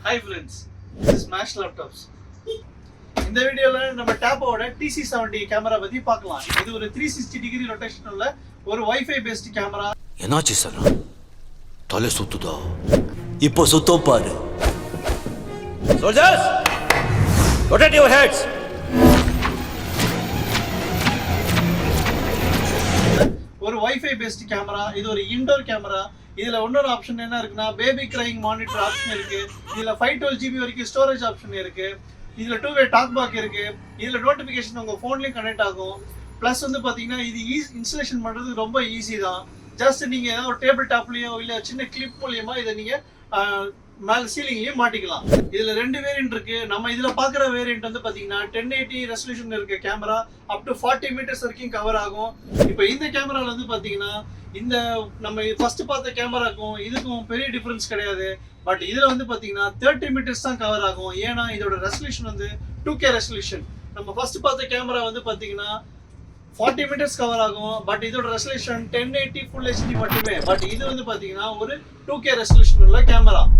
Hi friends, this is Smash Laptops. இந்த வீடியோல நம்ம டேப்போட TC70 கேமரா பத்தி பார்க்கலாம். இது ஒரு 360 டிகிரி ரொட்டேஷன் உள்ள ஒரு வைஃபை பேஸ்ட் கேமரா. என்னாச்சு சார்? தலை சுத்துதா? இப்போ சுத்தம் பாரு. Soldiers, rotate your heads. ஒரு வைஃபை பேஸ்ட் கேமரா. இது ஒரு இன்டோர் கேமரா. இதுல இன்னொரு ஆப்ஷன் என்ன இருக்குன்னா பேபி கிரைங் மானிட்டர் ஆப்ஷன் இருக்கு. இதுல 512 GB வரைக்கும் ஸ்டோரேஜ் ஆப்ஷன் இருக்கு. இதுல 2-way டாக் பாக் இருக்கு. இதுல நோட்டிபிகேஷன் உங்க போன்லயும் கனெக்ட் ஆகும். பிளஸ் வந்து பாத்தீங்கன்னா இது இன்ஸ்டலேஷன் பண்றது ரொம்ப ஈஸி தான். ஜஸ்ட் நீங்க ஏதாவது ஒரு டேபிள் டாப்லயோ இல்ல சின்ன கிளிப் மூலியமா இதை நீங்க மேல சீலிங்லயும் மாட்டிக்கலாம். இதுல ரெண்டு வேரியன்ட் இருக்கு. நம்ம இதுல பாக்குற வேரியன்ட் வந்து பாத்தீங்கன்னா 1080 ரெசல்யூஷன் இருக்க கேமரா அப் டு 40 மீட்டர்ஸ் வரைக்கும் கவர் ஆகும். இப்போ இந்த கேமரால வந்து பாத்தீங்கன்னா இந்த நம்ம ஃபர்ஸ்ட் பார்த்த கேமராக்கும் இதுக்கும் பெரிய டிஃபரன்ஸ் கிடையாது. பட் இதுல வந்து பாத்தீங்கன்னா 30 மீட்டர்ஸ் தான் கவர் ஆகும். ஏன்னா இதோட ரெசல்யூஷன் வந்து 2K ரெசல்யூஷன். நம்ம ஃபர்ஸ்ட் பார்த்த கேமரா வந்து பாத்தீங்கன்னா 40 மீட்டர்ஸ் கவர் ஆகும். பட் இதோட ரெசல்யூஷன் 1080 ஃபுல் HD மட்டுமே. பட் இது வந்து பாத்தீங்கன்னா ஒரு 2K ரெசல்யூஷன் உள்ள கேமரா.